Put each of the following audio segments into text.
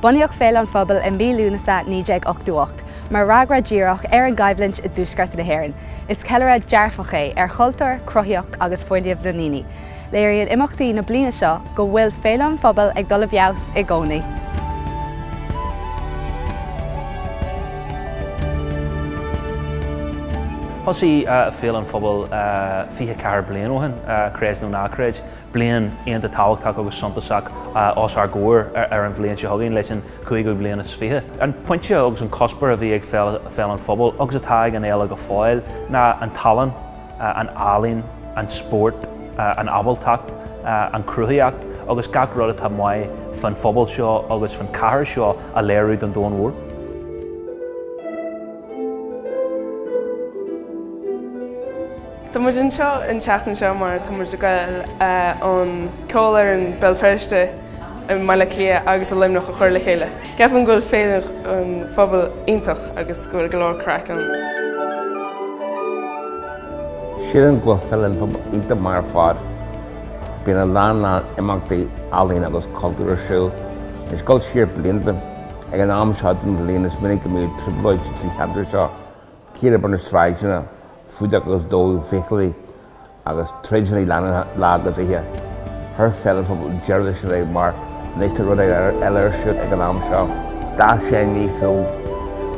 Bunaíodh Feile an Phobal in 1988, mar ragra díreach an gaiblint I dúsgart na hÉireann. Is ceile dearfach é chultúr, cruthaíocht agus foiiliamh na níní. Léiríonn imeachtaí na bliana seo go bhfuil Feile an Phobal ag dul bheabhas I gcónaí. Hosí Feile an Phobal fiche ceathair bliain óhan, craobh nó nácraobh, bliain aonanta tábhachtach agus suntasach os ar gcóir ar an bhliain se thugainn leis an 5 bliain is fiche. An pointe agus an cosbar a bhí ag Feile an Phobal agus atá ag an éile go fáil na an talan, an álín, an sport, an abaltacht, an cruthaíocht agus gach rud atá maiid fan phobal seo agus fan ceathair seo a léirú don dóin mhór. Tá muid an seo an teachtain seo mar tá muid gail an cóir an Belfast meile clia agus a limnach a chuir le chéile. Ceapann go Feile an Phobal iontach agus go leor crack an. Sian go Feile an Phobal iontach mar fád. Bíonn an lán imeachtaí álín agus cultúr siú. Is go siar blianta ag an am seo den bliana is minic go mbeadh tribloid sa cheadar seo. Círe buna sráidena fuideach agus dó féchalaí agus trídinaí lágas ihe. Thir Feile an Phobal dearlas sin é mar néiste rud eile ar siúd ag an am seo. Dá sé níosú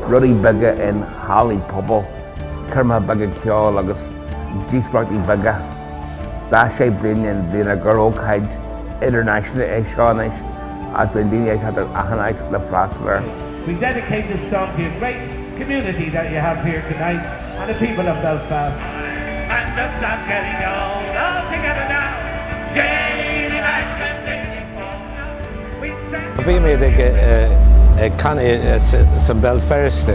rudaí beige in hálaí pobal, curma beige ceáil agus díosbreachtaí beige. Dá sé bliain bhíonna gur ócáid international é seáis as bhíon daoine éis achanáid le fraslar. We dedicate this song to a great community that you have here tonight and the people of Belfast. And just not getting old, all together now. Janie We made a canny some Belfast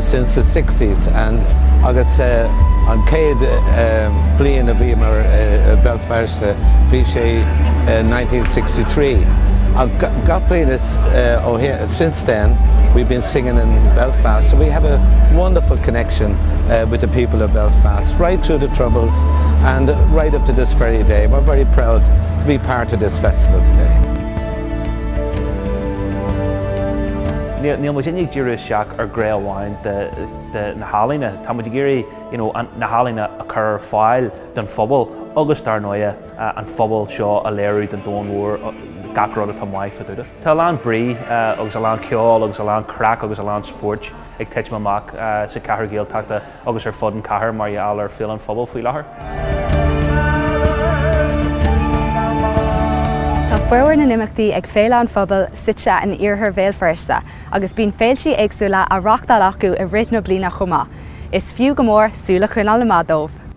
since the 60s and agus an céad bliain a bhí mar Belfast bhí sé 1963. Since then, we've been singing in Belfast, so we have a wonderful connection with the people of Belfast, right through the Troubles and right up to this very day. We're very proud to be part of this festival today. Níl muid innig díreach seach ar gréamháin de na hálíne. Tá muid géirí na hálíne a chur fáil don phobal agus dar nóia an phobal seo a léirú don dóin mhór gach rud atá maiid faúda. Tá lán brí agus a lán ceáil agus a lán crack agus a lán sport ag teit amach sa ceathair géalteachta agus ar fud an ceathair mar gheall ar Feile an Phobal faoi láthair. Tá fuarhar na imeachtaí ag Feile an Phobal site an iarthar Bhéalfirsa agus bíonn féilsí éagsúla a reachtáil acu I rith na bliana chomá. Is fiú go mór súla chuinneáil na madómh.